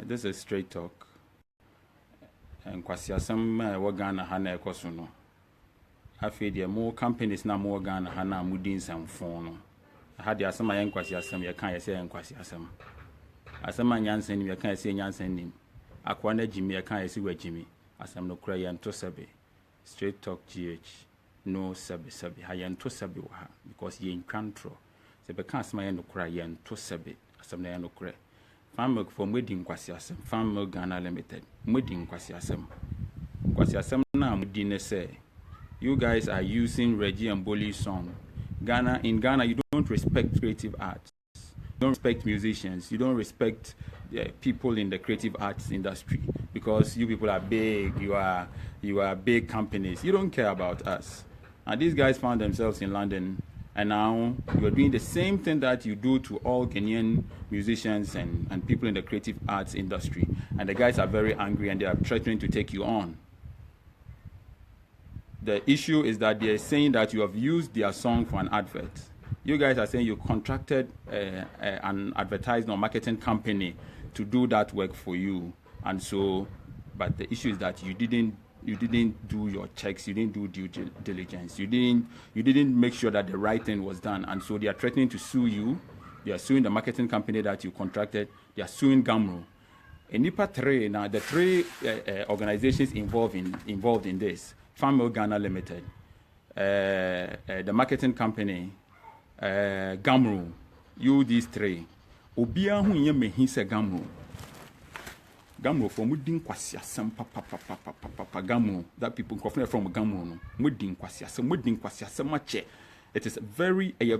This is straight talk. And kwasiasem we Ghana ha na ekoso no. Afi de more companies na more Ghana ha na mudin samfon no. Ha de asema yen kwasiasem ye kan ye se yen kwasiasem. Asema nyansen ni ye kan ye se nyansen nim. Akwa na jimi ye kan ye se wajimi. Asem no kura yen to sebe. Straight talk GH. No sebe ha yen to sebe wa ha because ye control. Se be kan asema yen no kura yen to sebe. Asem na yen no kura. Farm for Wedding Kwasiasem, Farm Ghana Limited, Wedding Kwasiasem. Kwasiasem na mudine say, you guys are using Reggie and Bollie song. In Ghana, you don't respect creative arts. You don't respect musicians. You don't respect people in the creative arts industry because you people are big. You are big companies. You don't care about us. And these guys found themselves in London. And now you're doing the same thing that you do to all Ghanaian musicians and people in the creative arts industry. And the guys are very angry and they are threatening to take you on. The issue is that they're saying that you have used their song for an advert. You guys are saying you contracted an advertising or marketing company to do that work for you. And so, but the issue is that you didn't do your checks, you didn't do due diligence, you didn't make sure that the right thing was done, and so they are threatening to sue you. They are suing the marketing company that you contracted. They are suing Gamro. And NIPA 3 now, the three organizations involved in this: Farm Ghana Limited, the marketing company, Gamro. You these three. Obia hu ye mehi se Gamro. Gamro from Muddin Kwasiasem papa Gamro. That people come from Gamro no. Muddin Kwasiasem mache. It is very a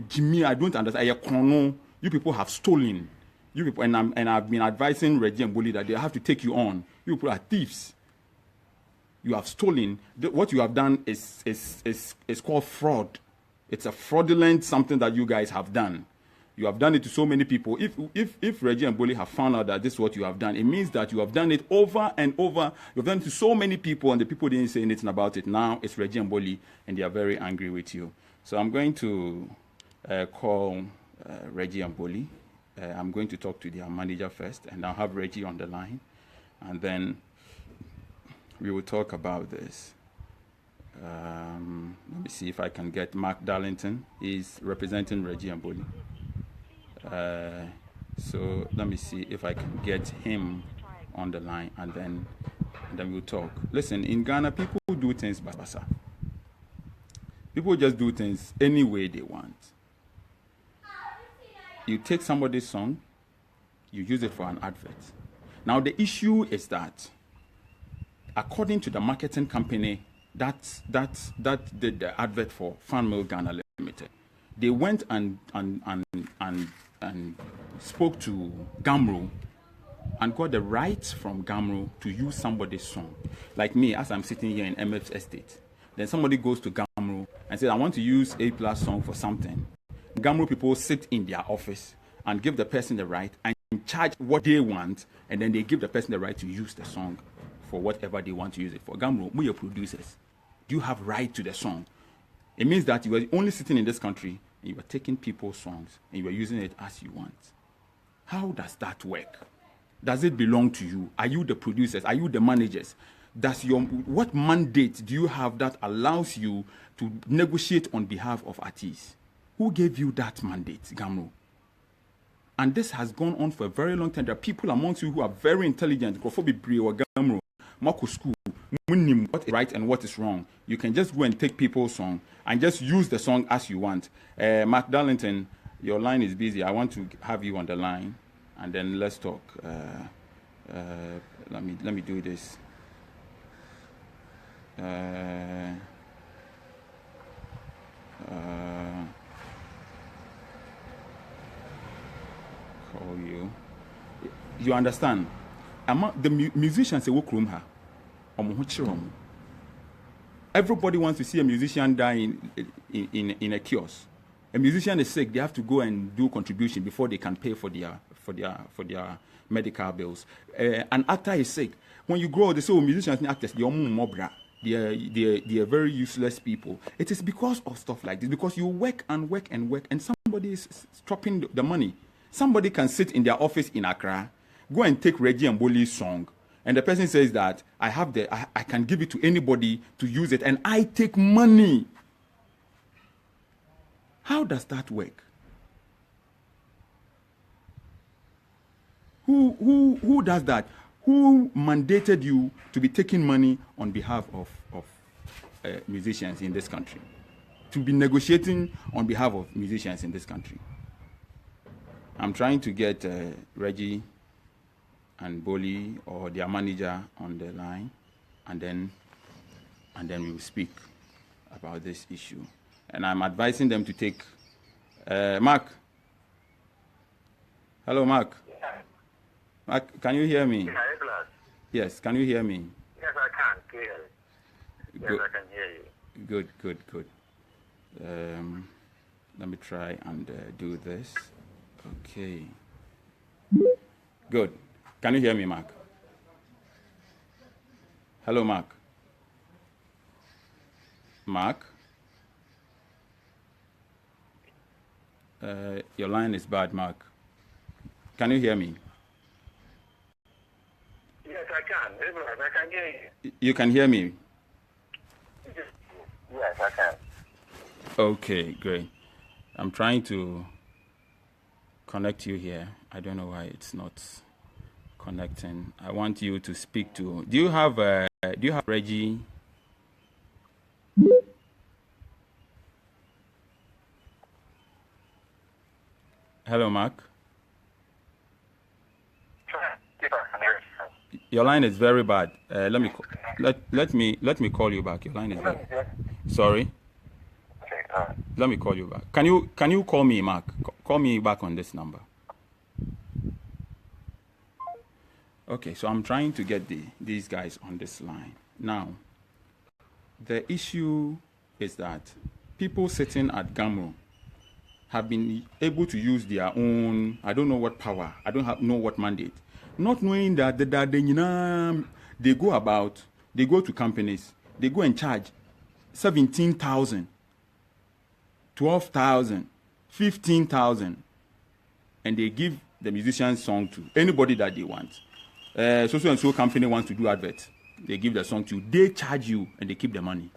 Jimmy. I don't understand. A chrono. You people have stolen. You people and I've been advising Reggie and Bollie that they have to take you on. You people are thieves. You have stolen. What you have done is called fraud. It's a fraudulent something that you guys have done. You have done it to so many people. If Reggie and Bollie have found out that this is what you have done, it means that you have done it over and over. You've done it to so many people, and the people didn't say anything about it. Now it's Reggie and Bollie, and they are very angry with you. So I'm going to call Reggie and Bollie. I'm going to talk to their manager first, and I'll have Reggie on the line, and then we will talk about this. Let me see if I can get Mark Darlington. He's representing Reggie and Bollie. So let me see if I can get him on the line, and then we'll talk. Listen, in Ghana, people do things basa. People just do things any way they want. You take somebody's song, you use it for an advert. Now the issue is that, according to the marketing company that did the advert for Farm Ghana Limited, they went and spoke to Gamro and got the rights from Gamro to use somebody's song. Like me, as I'm sitting here in MF's estate, then somebody goes to Gamro and says, I want to use A Plus song for something. Gamro people sit in their office and give the person the right and charge what they want, and then they give the person the right to use the song for whatever they want to use it for. Gamro, we are producers. Do you have right to the song? It means that you are only sitting in this country and you are taking people's songs and you are using it as you want. How does that work? Does it belong to you? Are you the producers? Are you the managers? What mandate do you have that allows you to negotiate on behalf of artists? Who gave you that mandate, Gamro? And this has gone on for a very long time. There are people amongst you who are very intelligent. Gamro, Mako School, what is right and what is wrong. You can just go and take people's song and just use the song as you want. Mark Darlington, your line is busy. I want to have you on the line, and then let's talk. Let me do this. Call you. You understand? Among the musicians say work room her. Everybody wants to see a musician die in a kiosk. A musician is sick; they have to go and do contribution before they can pay for their medical bills. An actor is sick. When you grow, they say, "Oh, musicians and actors, they are very useless people." It is because of stuff like this. Because you work and work and work, and somebody is stopping the money. Somebody can sit in their office in Accra, go and take Reggie and Bollie's song, and the person says that I can give it to anybody to use it, and I take money. How does that work? Who does that? Who mandated you to be taking money on behalf of musicians in this country? To be negotiating on behalf of musicians in this country? I'm trying to get Reggie and Bollie or their manager on the line, and then we will speak about this issue. And I'm advising them to take Mark. Hello, Mark. Mark, can you hear me? Yes, can you hear me? Yes, I can. Clearly. Yes, I can hear you. Good. Let me try and do this. Okay. Good. Can you hear me, Mark? Hello, Mark. Mark? Your line is bad, Mark. Can you hear me? Yes, I can. I can hear you. You can hear me? Yes, I can. Okay, great. I'm trying to connect you here. I don't know why it's not connecting. I want you to speak to. Do you have Reggie? Hello, Mark. Your line is very bad. Let me call you back. Your line is very. Sorry. Okay. Let me call you back. Can you call me, Mark? Call me back on this number. Okay, so I'm trying to get these guys on this line. Now, the issue is that people sitting at GAMRO have been able to use their own, I don't know what power, I don't know what mandate, not knowing that they go to companies, they go and charge 17,000, 12,000, 15,000, and they give the musician's song to anybody that they want. So and so company wants to do advert. They give the song to you. They charge you and they keep the money.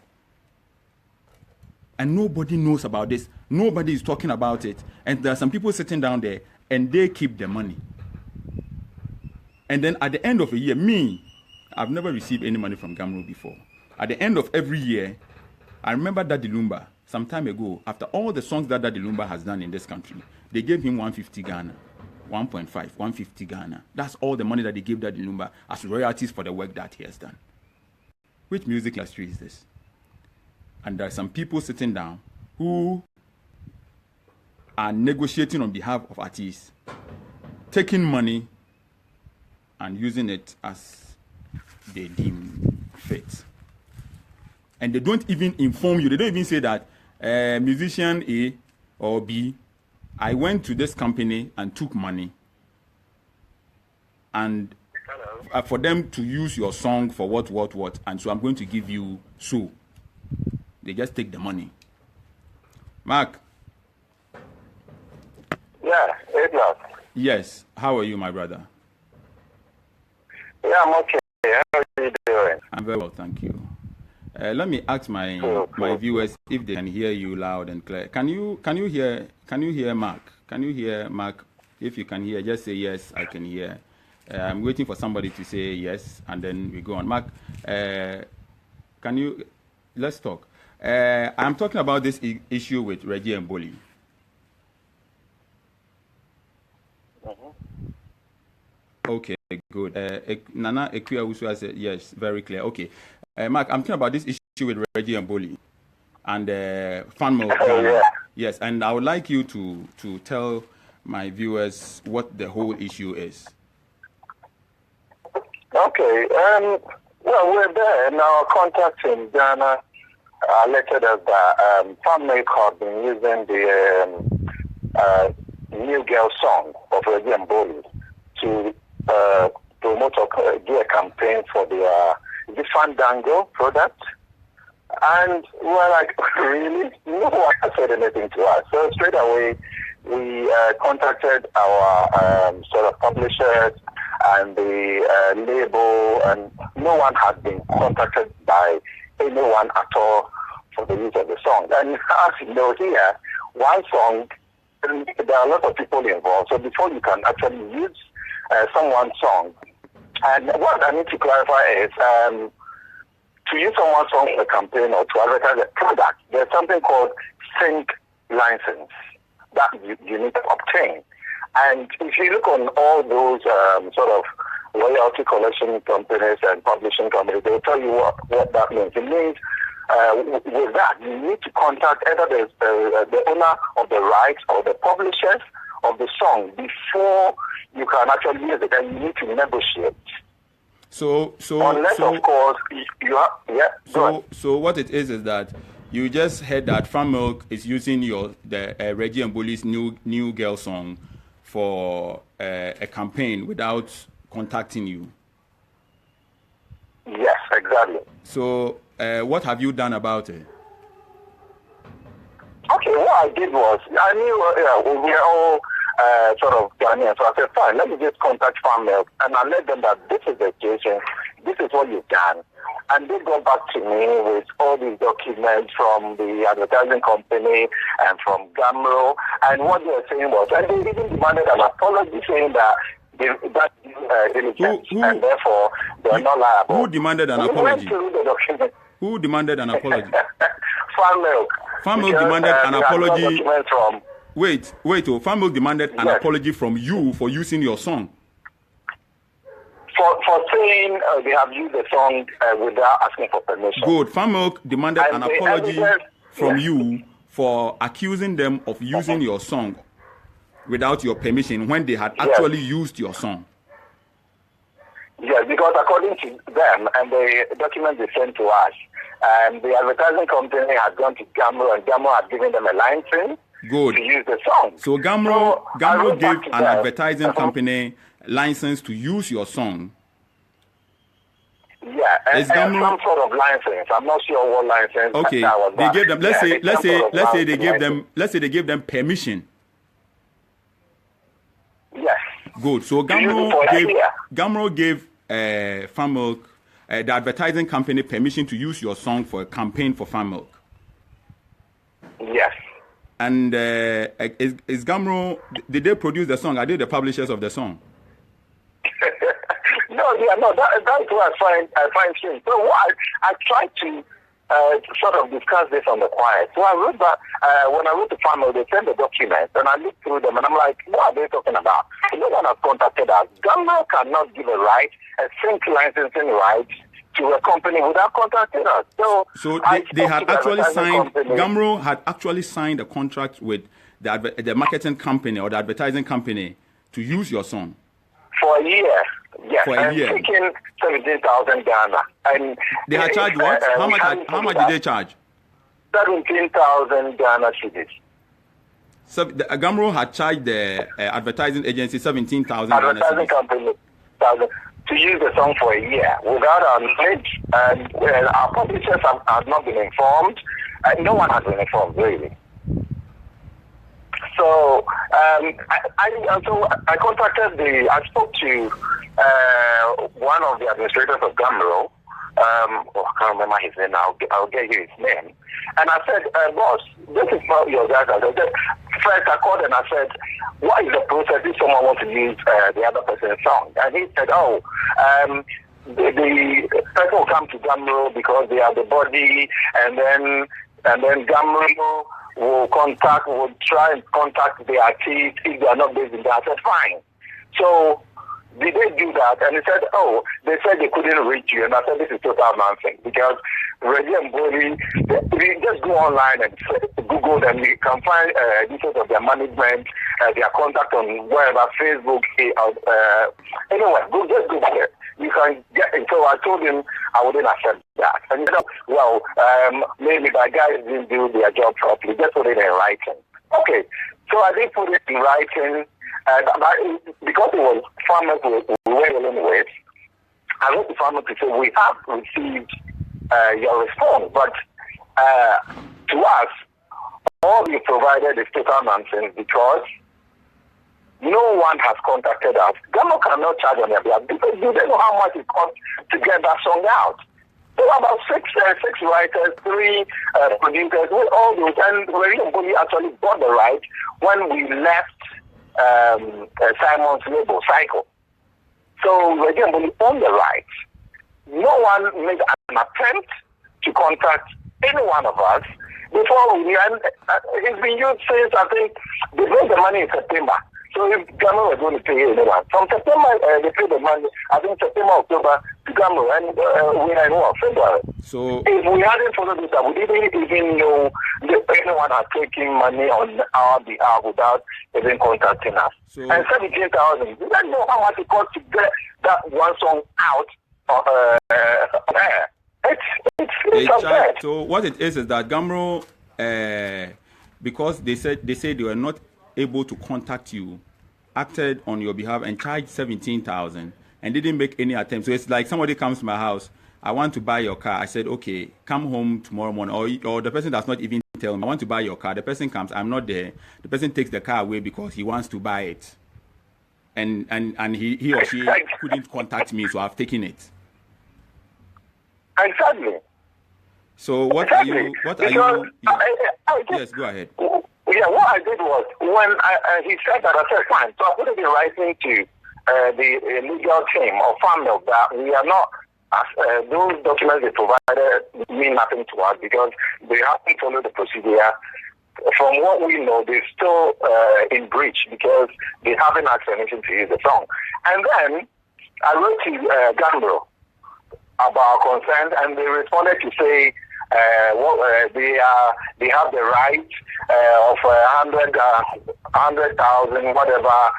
And nobody knows about this. Nobody is talking about it. And there are some people sitting down there and they keep the money. And then at the end of a year, I've never received any money from GAMRO before. At the end of every year, I remember Daddy Lumba some time ago, after all the songs that Daddy Lumba has done in this country, they gave him 150 Ghana. 1.5, 150 Ghana. That's all the money that they gave Daddy Lumba as royalties for the work that he has done. Which music industry is this? And there are some people sitting down who are negotiating on behalf of artists, taking money and using it as they deem fit. And they don't even inform you. They don't even say that musician A or B, I went to this company and took money, and for them to use your song for what, and so I'm going to give you so. They just take the money. Mark. Yeah, Edward. Yes. How are you, my brother? Yeah, I'm okay. How are you doing? I'm very well, thank you. Let me ask my viewers if they can hear you loud and clear. Can you hear Mark? Can you hear Mark? If you can hear, just say yes, I can hear. I'm waiting for somebody to say yes, and then we go on. Mark, let's talk. I'm talking about this issue with Reggie and Bollie. Okay, good. Nana Ekuya Usua said yes, very clear. Okay. Mark, I'm talking about this issue with Reggie and Bollie and fan mail. Yes, and I would like you to tell my viewers what the whole issue is. Okay. Well, we're there now. Contacts in Ghana alerted us that fan mail have been using the New Girl song of Reggie and Bollie to promote or do a campaign for the Fandango product. And we're like, really? No one has said anything to us. So straight away, we contacted our sort of publishers and the label, and no one has been contacted by anyone at all for the use of the song. And as you know here, one song, there are a lot of people involved. So before you can actually use someone's song, and what I need to clarify is to use someone's song for a campaign or to advertise a product, there's something called sync license that you need to obtain. And if you look on all those sort of royalty collection companies and publishing companies, they'll tell you what that means. It means with that, you need to contact either the owner of the rights or the publishers of the song before you can actually use it, and you need to negotiate. So unless, of course, you are, yeah. So what it is that you just heard that Farm Milk is using the Reggie and Bollie's new girl song for a campaign without contacting you. Yes, exactly. So what have you done about it? Okay, what I did was, I knew we were all sort of Ghanaian, so I said, fine, let me just contact Farm Milk, and I let them that this is the situation, this is what you've done. And they got back to me with all these documents from the advertising company and from Gamro, and what they were saying was, and they even demanded an apology, saying that diligence, and therefore they are not liable. Who demanded an apology? Who demanded an apology? Farm Milk. Farm Milk demanded an apology. Wait. Farm Milk demanded an apology from you for using your song. For saying they have used the song without asking for permission. Good. Farm Milk demanded an apology from you for accusing them of using your song without your permission when they had actually used your song. Yes, because according to them and the documents they sent to us, the advertising company had gone to Gamro, and Gamro had given them a license to use the song. So Gamro gave an advertising company license to use your song. Yeah, and some sort of license. I'm not sure what license. Okay, that was. They gave them. Let's say they gave them permission. Yes. Good. So Gamro gave Farm Milk, the advertising company, permission to use your song for a campaign for Farm Milk. Yes. And is Gamro? Did they produce the song? Are they the publishers of the song? No, they are not. That's what I find strange. So I tried to sort of discuss this on the quiet. So I wrote that when I wrote to Farm Milk, they sent the documents, and I looked through them, and I'm like, what are they talking about? No one has contacted us. Gamro cannot give a sync licensing right to a company without contacting us. So they had actually signed. Gamro had actually signed a contract with the marketing company or the advertising company to use your song for a year. Yes, for a year. Taking 17,000 Ghana, and they had charged what? How much did they charge? 17,000 Ghana cedis. So Gamro had charged the advertising agency 17,000 advertising company to use the song for a year without our knowledge, and our publishers have not been informed. No one has been informed, really. So I contacted I spoke to one of the administrators of Gamro. I can't remember his name now. I'll get you his name. And I said, boss, this is not your guys. First, I called and I said, what is the process if someone wants to use the other person's song? And he said, the person will come to Gamro because they are the body, and then Gamro will try and contact the artist if they are not based in that. I said, fine. So did they do that? And he said, they said they couldn't reach you. And I said, this is total nonsense, because Reggie and Bollie, we just go online and Google them. You can find details of their management, their contact on wherever, Facebook, anyway, just Google it. You can get it. So I told him I wouldn't accept that. And he said, maybe the guys didn't do their job properly. Just put it in writing. Okay, so I did put it in writing. Because it was Farm Milk we were dealing with, I wrote to Farm Milk to say, we have received your response, but to us, all you provided is total nonsense because no one has contacted us. Gano cannot charge on their behalf because they don't know how much it costs to get that song out. There were about six writers, three producers, with all those, and Reggie and Bollie actually bought the right when we left Simon's label, Cycle. So Reggie and Bollie owned the rights. No one made an attempt to contact any one of us before we knew. And it's been used since, I think, they raised the money in September. So if Ghana were going to pay anyone, from September, they paid the money, I think September, October, to Ghana, and we are in February. So if we hadn't followed this, we didn't even know that anyone had taken money on our behalf without even contacting us. So, and 17,000, you don't know how much it costs to get that one song out there. It's absurd. So what it is that Gamro, because they said they were not able to contact you, acted on your behalf and charged 17,000 and didn't make any attempt. So it's like somebody comes to my house, I want to buy your car. I said, okay, come home tomorrow morning. Or the person does not even tell me, I want to buy your car. The person comes, I'm not there. The person takes the car away because he wants to buy it. And he or she couldn't contact me, so I've taken it. Exactly. So what are you? Yes, go ahead. Yeah, what I did was when he said that, I said fine. So I put it in writing to the legal team of Farm Milk that we are not. Those documents they provided mean nothing to us because they haven't followed the procedure. From what we know, they're still in breach because they haven't asked permission to use the song. And then I wrote to Gambro about concerns, and they responded to say they have the right of 100,000 whatever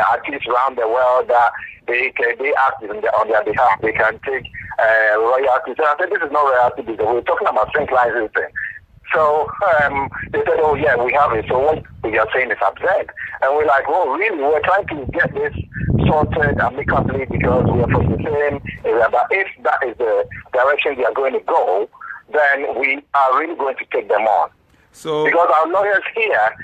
artists around the world that they act on their behalf. They can take royalties. And I said, this is not royalty because we're talking about sync licensing. So they said, oh yeah, we have it. So what we are saying is absurd. And we're like, oh really? We're trying to get this sorted amicably because we are from the same area. But if that is the direction we are going to go, then we are really going to take them on. So because our lawyers here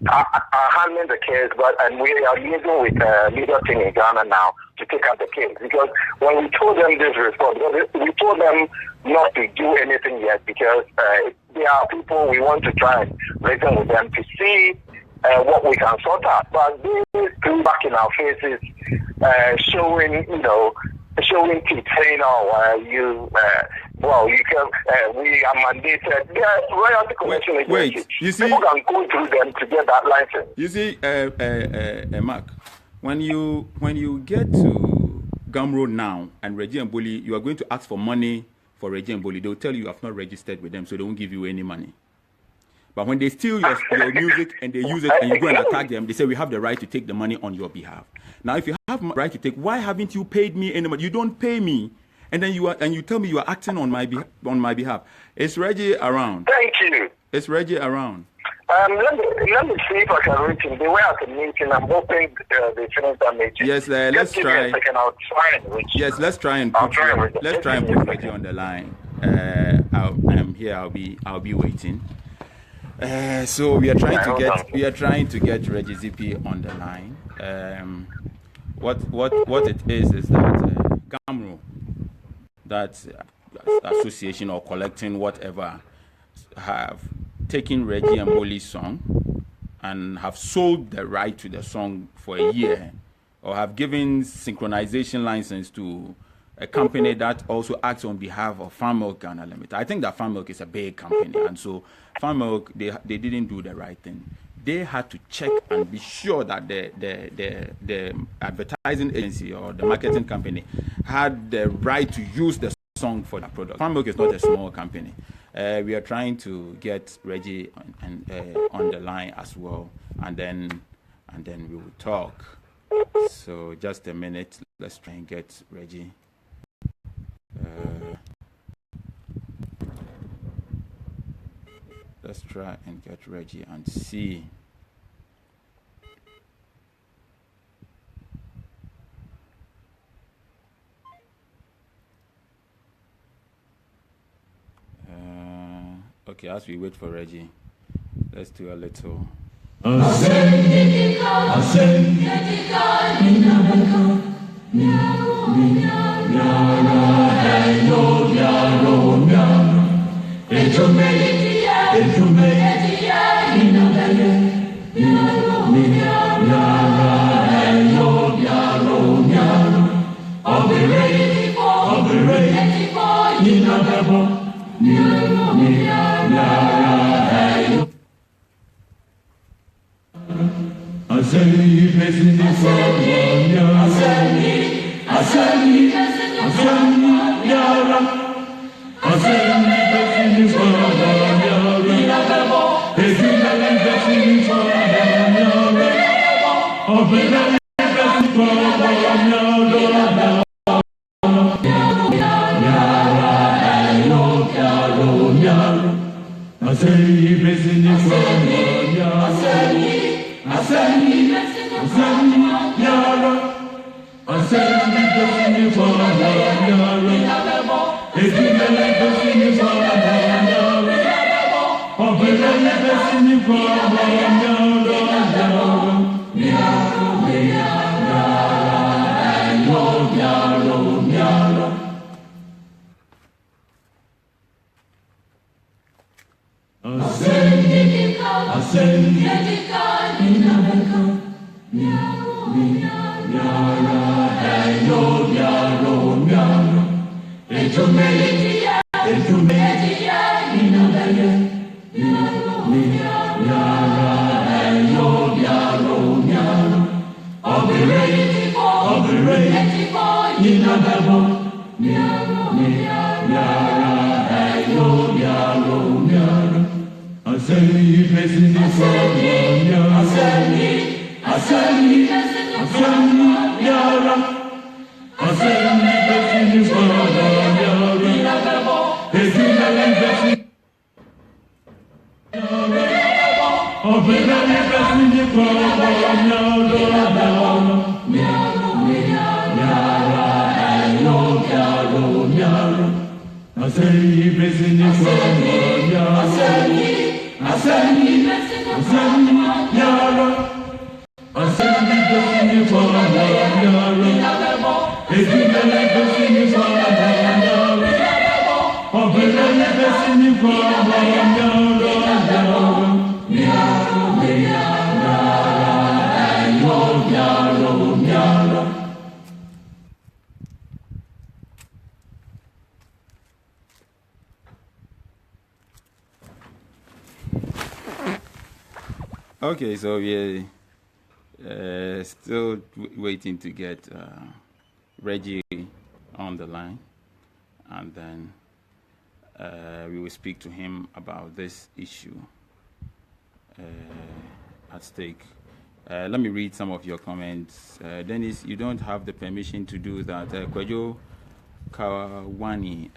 are handling the case, and we are liaising with legal team in Ghana now to take up the case. Because when we told them this response, we told them not to do anything yet because they are people we want to try and reason with them to see what we can sort out. But they come back in our faces, showing teeth, saying, you can, we are mandated. They are royalty collection agencies. You see, people can go through them to get that license. You see, Mark, when you get to Gumroad now and Reggie and Bollie, you are going to ask for money for Reggie and Bollie. They will tell you have not registered with them, so they won't give you any money. But when they steal your music and they use it and you go and attack them, they say we have the right to take the money on your behalf. Now, if you have the right to take, why haven't you paid me any money? You don't pay me, and then you tell me you are acting on my behalf. Is Reggie around? Thank you. Is Reggie around? Let me see if I can reach him. They were at the meeting. I'm hoping they finished that meeting. Yes, let's try. Give me a second. I'll try and reach. Yes, let's try and put Reggie on the line. I'm here. I'll be waiting. So we are trying to get Reggie ZP on the line. What it is that GAMRO, that association or collecting whatever, have taken Reggie and Bollie's song and have sold the right to the song for a year, or have given synchronization license to a company that also acts on behalf of Farm Milk Ghana Limited. I think that Farm Milk is a big company, and so Farm Milk, they didn't do the right thing. They had to check and be sure that the advertising agency or the marketing company had the right to use the song for the product. Farm Milk is not a small company. We are trying to get Reggie on the line as well, and then we will talk. So just a minute. Let's try and get Reggie. Let's try and get Reggie and see. Okay, as we wait for Reggie, Let's do a little. Okay, so we're still waiting to get Reggie on the line, and then we will speak to him about this issue at stake. Let me read some of your comments. Dennis, you don't have the permission to do that. Kwajo Kawani,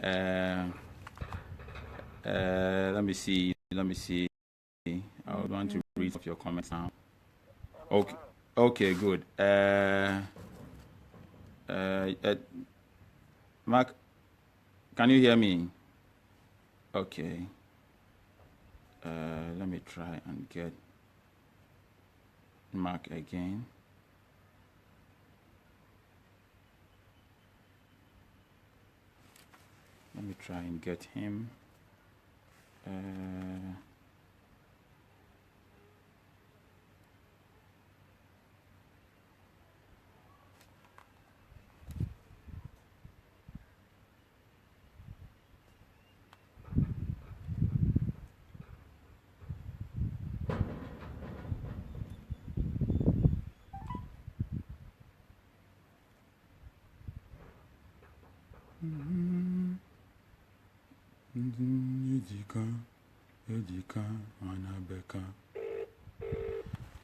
let me see. I would want to read some of your comments now. Okay, good. Mark, can you hear me? Okay. Let me try and get Mark again. Let me try and get him.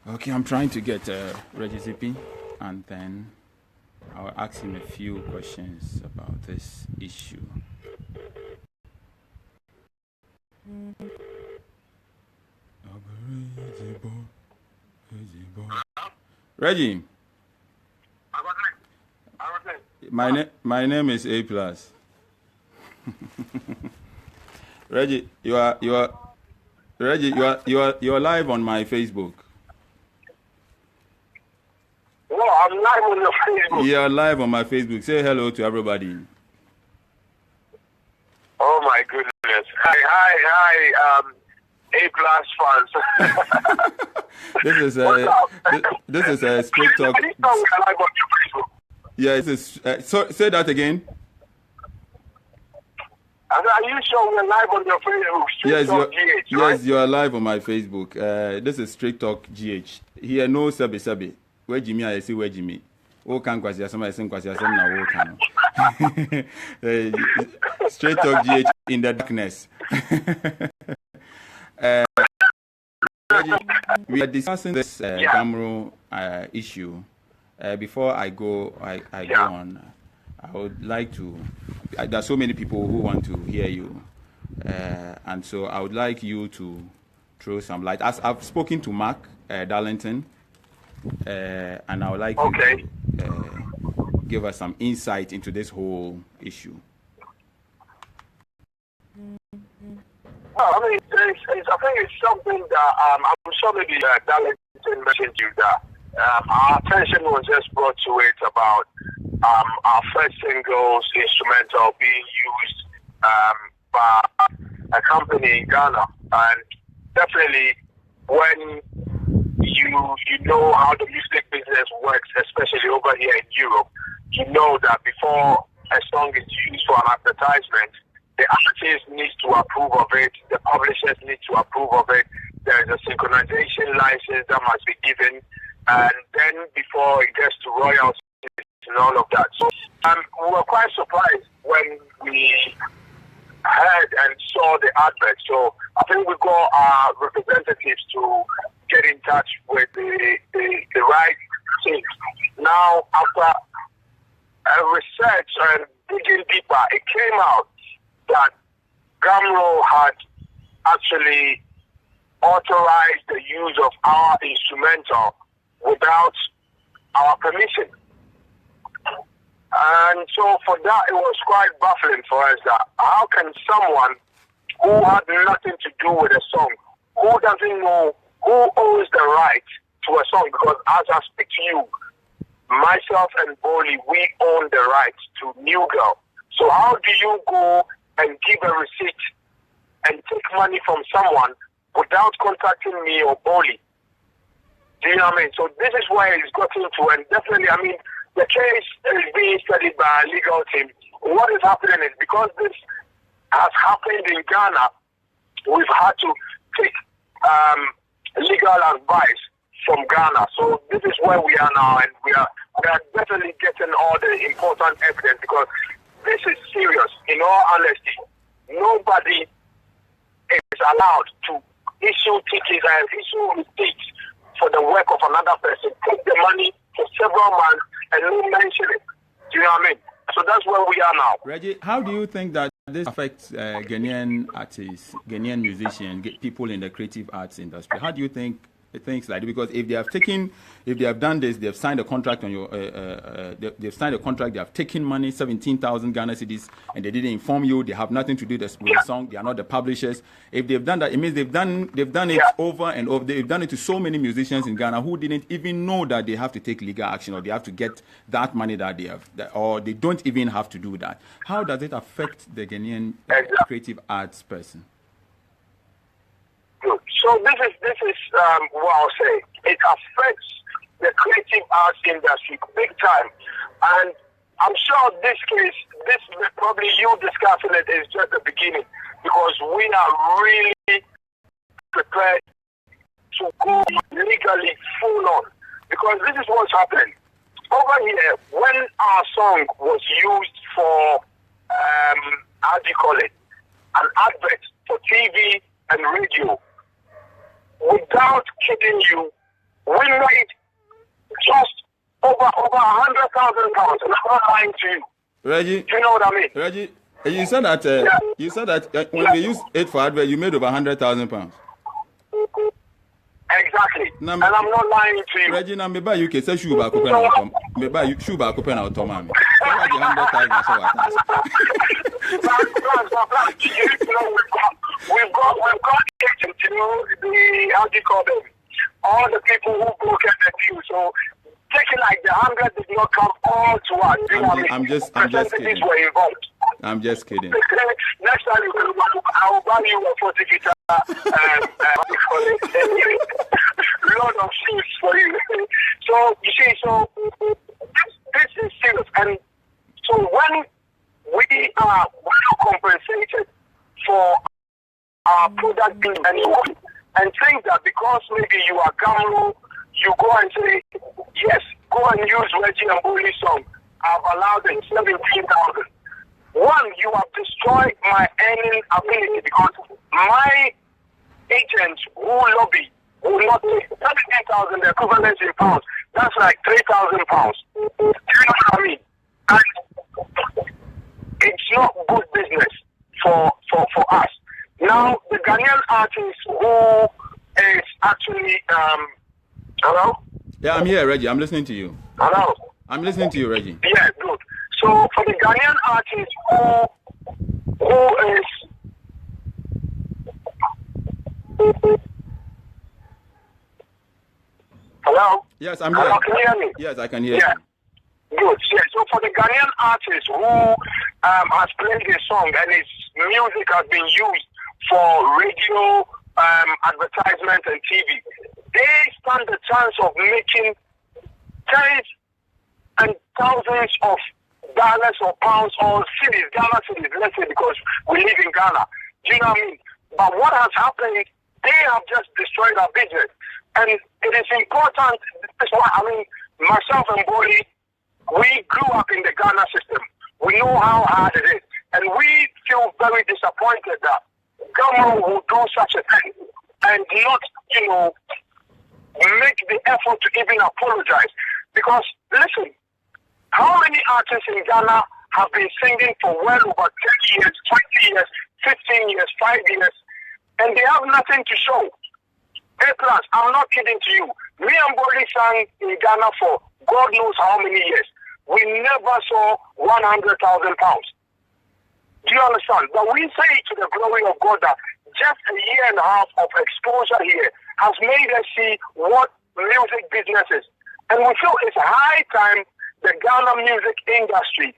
Okay, I'm trying to get Reggie Zippy, and then I'll ask him a few questions about this issue. Reggie, my name is A plus. Reggie, you are Reggie, you're live on my Facebook. No, I'm live on your Facebook. You're live on my Facebook. Say hello to everybody. Oh my goodness! Hi, A Plus fans. This is a straight talk. Are you sure we're live on your Facebook? Yeah, so say that again. Are you sure we're live on your Facebook? Yes, GH, right? yes, you are live on my Facebook. This is Straight Talk GH. Here no sabi. Where Jimmy I say where Jimmy. Oh can kwasi asem I say kwasi asem na wo kan. Straight Talk GH in the darkness. We are discussing this Gamro issue. Before I go on, I would like to. There are so many people who want to hear you, and so I would like you to throw some light. As I've spoken to Mark Darlington, and I would like you to give us some insight into this whole issue. Well, I mean, I think it's something that I'm sure maybe Darlington mentioned to you that our attention was just brought to it about our first singles instrumental being used by a company in Ghana, and definitely when you know how the music business works, especially over here in Europe, you know that before a song is used for an advertisement, the artist needs to approve of it, the publishers need to approve of it, there is a synchronization license that must be given, and then before it gets to royalties and all of that. So we were quite surprised when we heard and saw the advert. So I think we got our representatives to get in touch with the right things. Now, after research and digging deeper, it came out that Gamro had actually authorized the use of our instrumental without our permission. And so for that, it was quite baffling for us that how can someone who had nothing to do with a song, who doesn't know who owns the right to a song, because as I speak to you, myself and Bolli, we own the right to New Girl. So how do you go and give a receipt and take money from someone without contacting me or Bolli? Do you know what I mean? So this is where it's gotten to, and definitely, I mean, the case is being studied by a legal team. What is happening is because this has happened in Ghana, we've had to take legal advice from Ghana. So this is where we are now, and we are definitely getting all the important evidence because this is serious. In all honesty, nobody is allowed to issue tickets and issue receipts for the work of another person, take the money for several months and not mention it. Do you know what I mean? So that's where we are now. Reggie, how do you think that this affects Ghanaian artists, Ghanaian musicians, people in the creative arts industry? How do you think things like that? Because if they have done this, they have signed a contract on your, they've signed a contract, they have taken money, 17,000 Ghana cedis, and they didn't inform you, they have nothing to do with the song, they are not the publishers. If they've done that, it means they've done it over and over. They've done it to so many musicians in Ghana who didn't even know that they have to take legal action or they have to get that money that they have, or they don't even have to do that. How does it affect the Ghanaian creative arts person? Good. So this is what I'll say. It affects the creative arts industry big time, and I'm sure this case, probably you discussing it is just the beginning, because we are really prepared to go legally full on, because this is what's happening over here. When our song was used for how do you call it, an advert for TV and radio, without kidding you, we made just over 100,000 pounds. And I'm not lying to you. Reggie, do you know what I mean? Reggie, you said that when they used it for advert, you made over 100,000 pounds. Exactly. And I'm not lying to you. Reggie, now maybe you can say shoe back open out. Maybe you shoe back open out, Tom. You know we've got agents, you know, how do you call them? All the people who go get the view. So take it like the 100 did not come all to us. I'm just kidding. Were involved. I'm just kidding. Next time I will buy you a 40 guitar, load of shoes for you. So you see, so this is serious, and so when we are compensated for our product and think that because maybe you are Gamlo, you go and say, yes, go and use Reggie and Bollie song. I've allowed it, 17,000. One, you have destroyed my earning ability because my agents who lobby will not take 17,000 equivalent in pounds. That's like 3,000 pounds. Do you know what I mean? And it's not good business for us. Now, the Ghanaian artist who is actually, hello? Yeah, I'm here, Reggie. I'm listening to you. Hello? I'm listening to you, Reggie. Yeah, good. So, for the Ghanaian artist who is... Hello? Yes, I'm here. Hello, can you hear me? Yes, I can hear Yeah. you. Good. Yeah. So for the Ghanaian artist who has played a song and his music has been used for radio, advertisement and TV, they stand the chance of making tens and thousands of dollars or pounds or cities, Ghana cities, let's say, because we live in Ghana. Do you know what I mean? But what has happened, they have just destroyed our business. And it is important, that's why, I mean, myself and Bollie, we grew up in the Ghana system. We know how hard it is. And we feel very disappointed that government will do such a thing and not, you know, make the effort to even apologize. Because, listen, how many artists in Ghana have been singing for well over 30 years, 20 years, 15 years, 5 years, and they have nothing to show? A plus, I'm not kidding to you. Me and Bollie sang in Ghana for God knows how many years. We never saw 100,000 pounds. Do you understand? But we say to the glory of God that just a year and a half of exposure here has made us see what music business is. And we feel it's high time the Ghana music industry,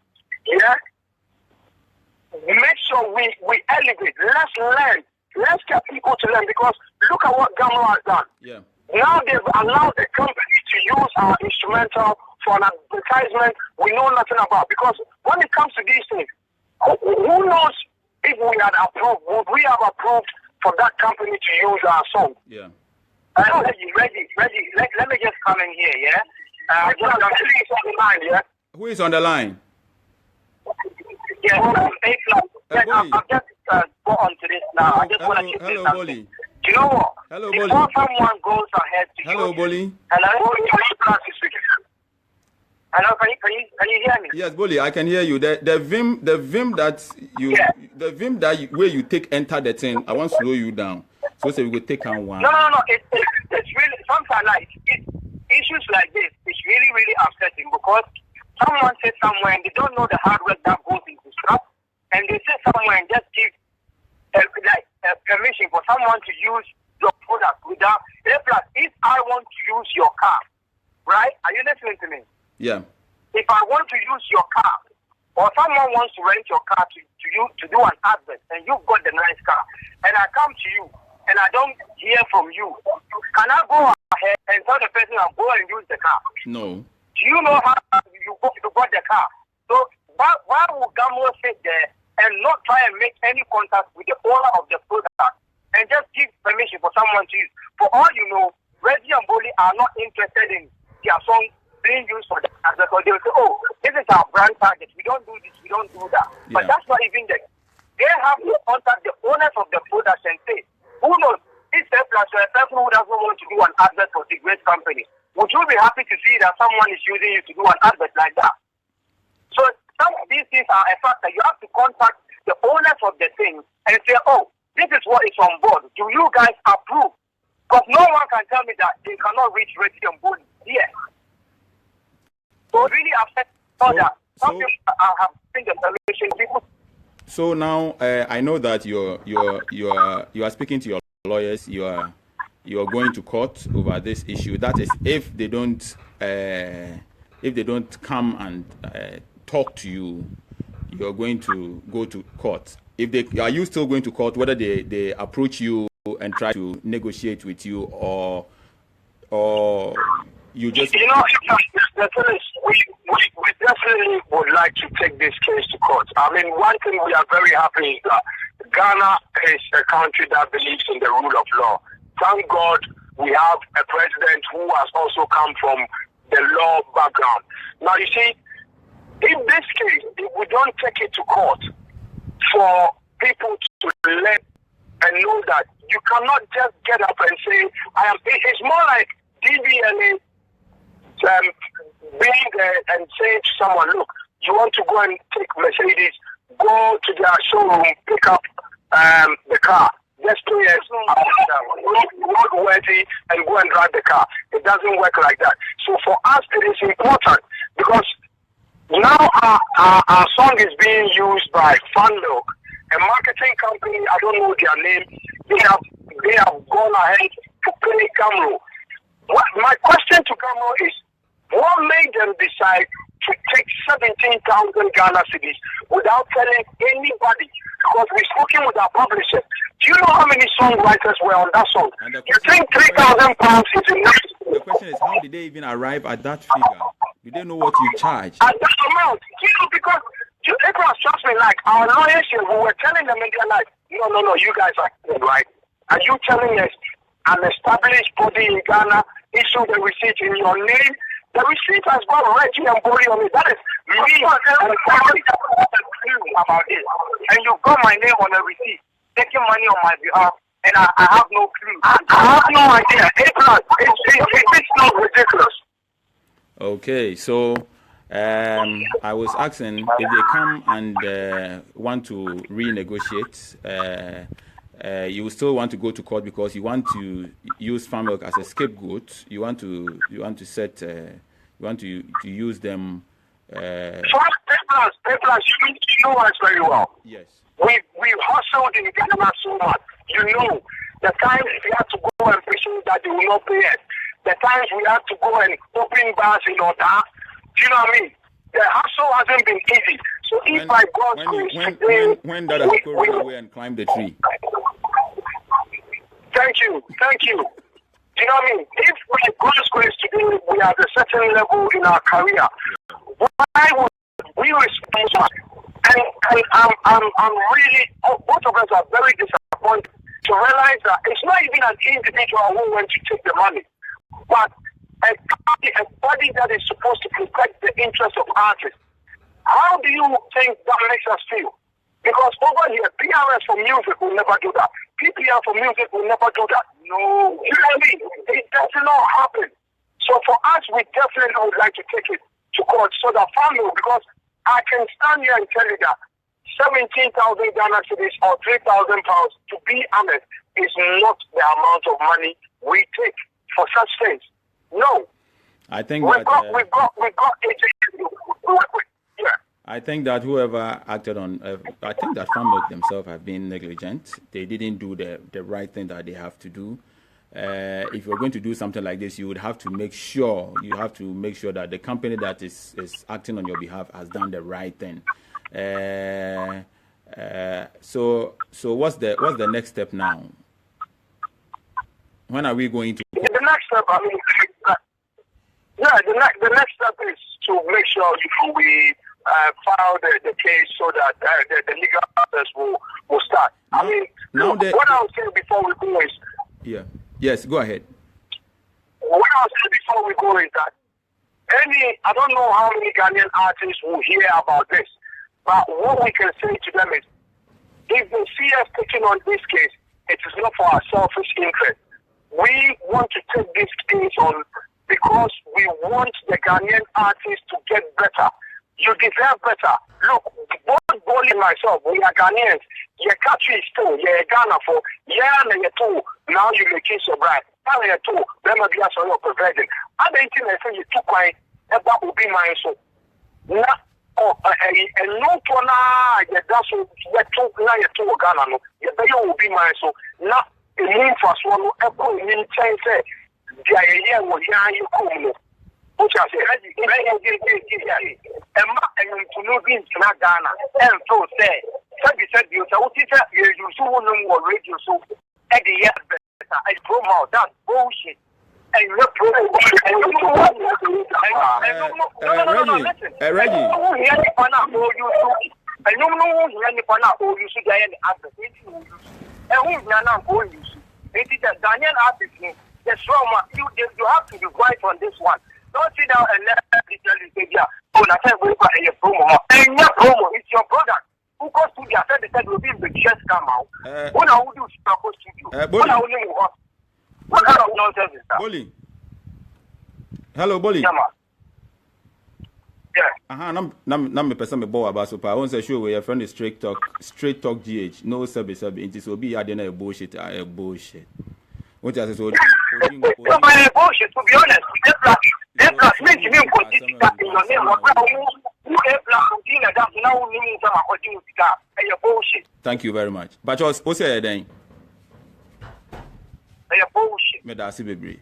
make sure we elevate. Let's learn. Let's get people to learn, because look at what Gamlo has done. Yeah. Now they've allowed the company to use our instrumental for an advertisement we know nothing about. Because when it comes to these things, who knows if we had approved, would we have approved for that company to use our song? Yeah. Reggie, let me just come in here, yeah? Please on the line, yeah? Who is on the line? Yeah, I'll just go on to this now. I just want to keep this Hello, something. Bollie. Do you know what? Hello, Before Bollie. someone goes ahead to Hello, use... Bollie. Hello, hello, can you hear me? Yes, Bollie, I can hear you. The vim that you, the vim that where you take enter the thing, I want to slow you down. So say we will take on one. No. It's really, sometimes like issues like this, it's really upsetting, because someone says somewhere and they don't know the hard work that goes into stuff, and they say somewhere and just give permission for someone to use your product without. Plus, if I want to use your car, right? Are you listening to me? Yeah. If I want to use your car, or someone wants to rent your car to do an advert, and you've got the nice car, and I come to you and I don't hear from you, can I go ahead and tell the person I'll go and use the car? No. Do you know how you got the car? So why would Gamlo sit there and not try and make any contact with the owner of the product and just give permission for someone to use? For all you know, Reggie and Bollie are not interested in their song being used for that, because they will say, oh, this is our brand target. We don't do this, we don't do that. Yeah. But that's not even there. They have to contact the owners of the product and say, who knows, if a person who doesn't want to do an advert for the great company, would you be happy to see that someone is using you to do an advert like that? So some of these things are a fact that you have to contact the owners of the thing and say, oh, this is what is on board. Do you guys approve? Because no one can tell me that they cannot reach Reggie and Bollie here. So it really upsets that. Some people have seen the solution. People. So now I know that you are speaking to your lawyers. You are going to court over this issue. That is, if they don't come and talk to you, you are going to go to court. If they are you still going to court, whether they approach you and try to negotiate with you, or you just... You know, the thing is, we definitely would like to take this case to court. I mean, one thing we are very happy is that Ghana is a country that believes in the rule of law. Thank God we have a president who has also come from the law background. Now, you see, in this case, if we don't take it to court for people to let and know that you cannot just get up and say, it's more like DBLA being there and saying to someone, look, you want to go and take Mercedes, go to their showroom, pick up the car. Just pay us roadworthy and go and drive the car. It doesn't work like that. So for us, it is important because now our song is being used by Funlook, a marketing company. I don't know their name. They have gone ahead to pay Camro. My question to Camro is, what made them decide to take 17,000 Ghana cedis without telling anybody? Because we're spoken with our publishers. Do you know how many songwriters were on that song? You think 3,000 pounds is enough? The question is, how did they even arrive at that figure? Do they know what you charge? At that amount, because people trust me, like our lawyers here, we were telling them in their life, no, you guys are right. Are you telling us an established body in Ghana issued the receipt in your name? The receipt has got Reggie and Bollie on it. That is me and somebody about it. And you've got my name on the receipt, taking money on my behalf, and I have no clue. I have no idea. It's not ridiculous. Okay, so I was asking if they come and want to renegotiate, you still want to go to court because you want to use Funlook as a scapegoat. You want to use them. Papers, you know us very well. Yes. We hustled in Ghana so much. You know, the times we had to go and presume that they will not pay us. The times we had to go and open bars in order. Do you know what I mean? The hustle hasn't been easy. So if by God's grace today, when that I go run away and climb the tree. Thank you. Do you know what I mean? If by God's grace today we are at a certain level in our career, why would we respond? And I'm really, both of us are very disappointed to realize that it's not even an individual who went to take the money, but a body that is supposed to protect the interests of artists. How do you think that makes us feel? Because over here, PRS for music will never do that. PPR for music will never do that. No. You know what I mean? It does not happen. So for us, we definitely would like to take it to court so that family, because I can stand here and tell you that 17,000 Ghana cedis or 3,000 pounds, to be honest, is not the amount of money we take for such things. No. I think we got yeah. I think that whoever acted on, I think that Funlook themselves have been negligent. They didn't do the right thing that they have to do. If you're going to do something like this, you would have to make sure that the company that is acting on your behalf has done the right thing. So what's the next step now? When are we going to? The next step, the next step is to make sure we file the case so that the legal process will start. What I was saying before we go is... Yeah. Yes, go ahead. What I was saying before we go is that I don't know how many Ghanaian artists will hear about this, but what we can say to them is, if they see us taking on this case, it is not for our selfish interest. We want to take this case on because we want the Ghanaian artists to get better. You deserve better. Look, both Bollie and myself, we are Ghanaians. Your country is too. You're Ghana for. Too. Now you make it so bright. Now you're too. Then maybe I saw you providing. I don't think I say you too quiet. That will be mine. So now Oh, and no one, that's what you Ghana. You will be my so not a mean for swallow, a cool mean change. The was you come. Which I said, and to know being Ghana, and so say, said you, so what is that? You so no radio so at the end, I promo that bullshit. And you're Reggie. I don't know any fun out or you should get any advertising. And who's not going to use it? It is a Ghanaian artist. That's wrong. You have to be right on this one. Don't sit down and let me tell you, oh, I can't wait for your promo. And your promo is your product. Who goes to the affair that will be the just come out? What I would do is supposed to do. What I would do. What kind of nonsense is that? Bollie. Hello, Bollie. Yeah. Nam me person me bow about so I won't say sure your friend is straight talk GH. No sabi. It will be adding a bullshit. What I say so? Bullshit. To be honest, that plus makes me continue that in your name. Bullshit. Thank you very much. But what's your then? Bullshit. Me da si bebre.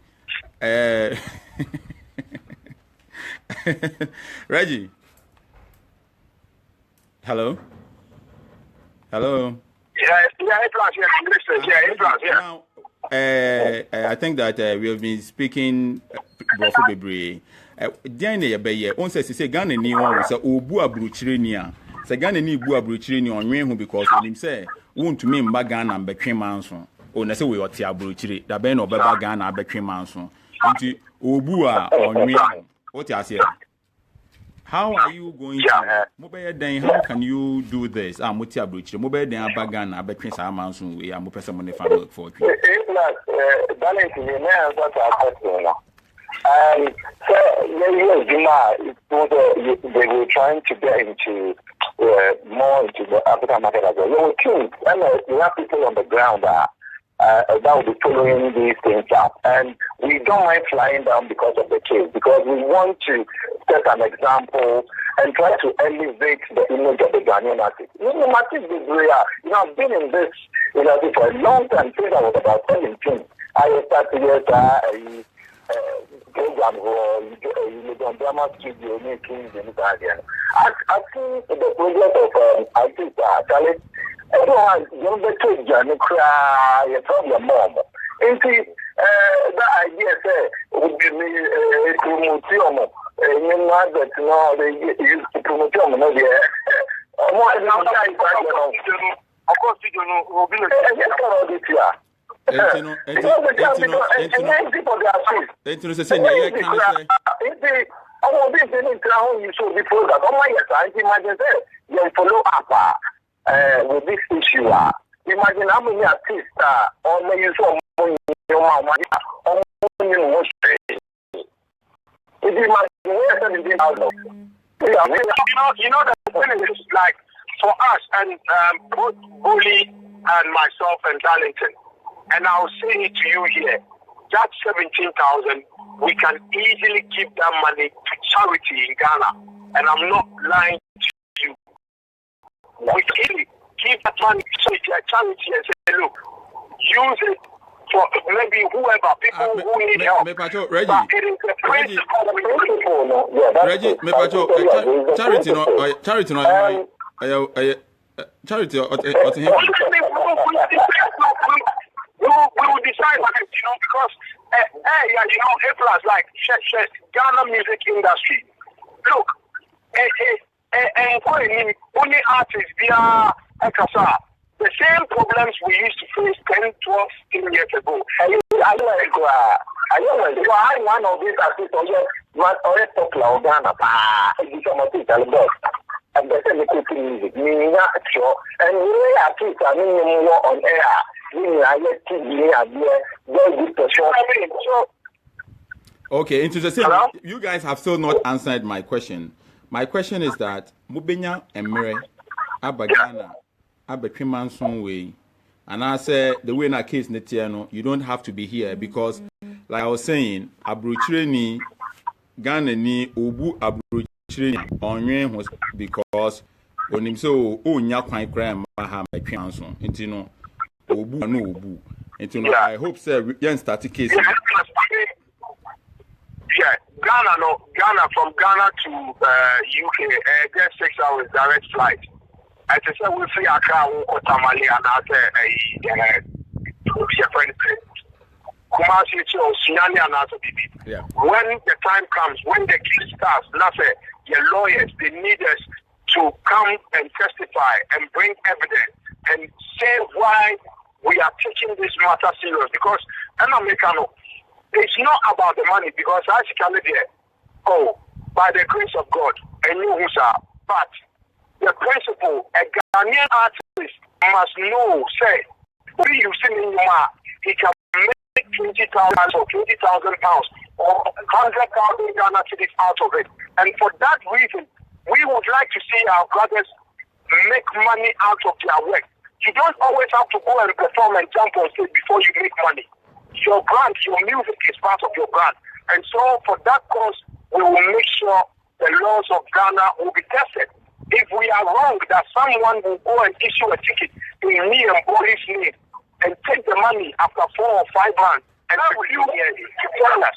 Reggie. Hello. Now, I think that we have been speaking Brofo bebre. Then ye be ye. On say Ghana ni won say obu abruchire ni a. Say Ghana ni bu abruchire ni onwen hu because him say won to me mba Ghana mbetwe manso. O na say we oti abruchire. Da ben no beba Ghana abetwe manso. Nti obu a onwen. What you say? How are you going to mobile then how can you do this? I'm with your bridge. Mobile then bagan abetwin sa manso we am person money for work for you. Balance in the man that I so they were trying to get into more into the African market as well. You have people on the ground that will be following these things up. And we don't mind flying down because of the case, because we want to set an example and try to elevate the image of the Ghanaian artist. I've been in this for a long time, since I was about 17. I started program for drama studio making the Ghanaian. I think the progress of artists everyone, you know, the cry, a problem, mom. And see, that idea would be a promotion. You know, that no, they use the promotion, no, of course, you don't know, we'll be with this issue, imagine how many artists or may use some money you know the thing is like for us and both Bollie and myself and Darlington, and I'll say it to you here, that 17,000 we can easily give that money to charity in Ghana, and I'm not lying to you. We can keep that money to a charity and say, look, use it for maybe whoever, people who need help. Reggie, charity we will decide on it, because A plus like Ghana music industry. Look, only artists via the same problems we used to face 10, 12, 10 years ago. I one of these artists already popular Ghana, and the same music, meaning sure, and we artists are more on air. Okay, into the same. You guys have still not answered my question. My question is that Mubenya Emre Abagana Abekriman Sonway, and I said the way in a case Netiano, you don't have to be here because, like I was saying, Abruchireni Ghana ni Obu Abruch. on was because on him so nya kwan crime ha my twanso nti no obu no obu nti no I hope say yen start case Ghana from Ghana to UK get 6 hours direct flight. I just say we free Accra or Tamale and after Kumasi to Sinyani and after yeah. When the time comes, when the case starts, your lawyers, they need us to come and testify and bring evidence and say why we are taking this matter serious. Because it's not about the money, because as you can there, by the grace of God, and you who are, but the principle, a Ghanaian artist must know, say, what you see in your mouth, he can make 20,000 or 20,000 pounds or 100,000 Ghana cedis out of it. And for that reason, we would like to see our brothers make money out of their work. You don't always have to go and perform and jump on stage before you make money. Your brand, your music is part of your brand. And so for that cause, we will make sure the laws of Ghana will be tested. If we are wrong, that someone will go and issue a ticket in me and Bollie's name and take the money after 4 or 5 months and put you here to tell us.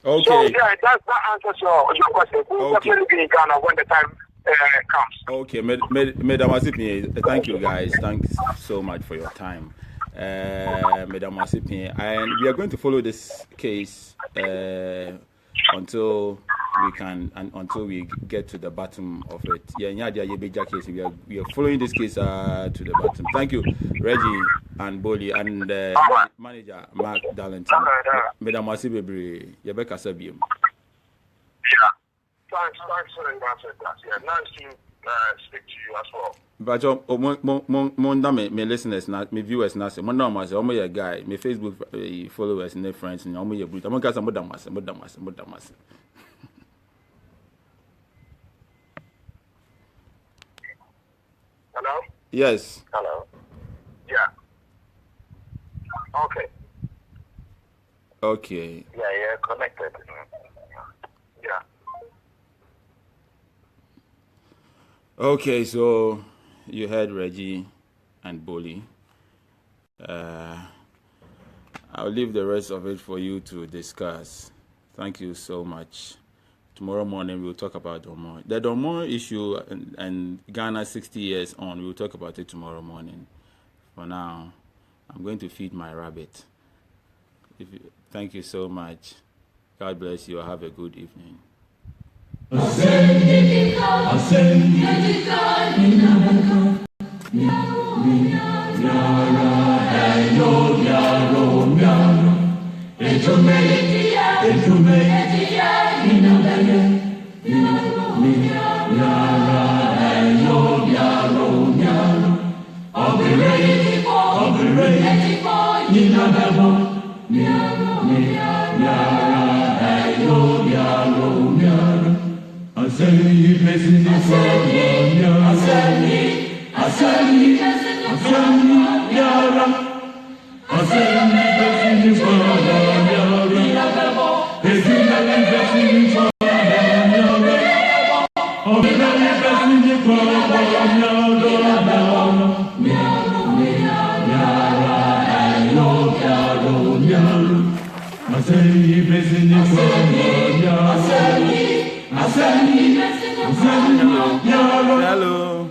Okay. So yeah, that answers your question. We'll definitely be in Ghana when the time comes. Okay, Madam Asipi, thank you guys. Thanks so much for your time. Madam Asipi, and we are going to follow this case until we get to the bottom of it. Case. We are following this case to the bottom. Thank you, Reggie and Bollie and manager Mark Darlington. Madam Asipi, Yabeka Sabium. Yeah. Thanks very much for that. Yeah, nice to speak to you as well. But me listeners, me viewers, na say, my guy, me Facebook followers, and friends, and your brute. I'm gonna Hello? Yes. Hello? Yeah. Okay. Okay. Yeah, connected. Yeah. Okay, so you heard Reggie and Bollie. I'll leave the rest of it for you to discuss. Thank you so much. Tomorrow morning we'll talk about Dormo. The Dormo issue and Ghana 60 years on, we'll talk about it tomorrow morning. For now, I'm going to feed my rabbit. Thank you so much. God bless you. Have a good evening. Hello.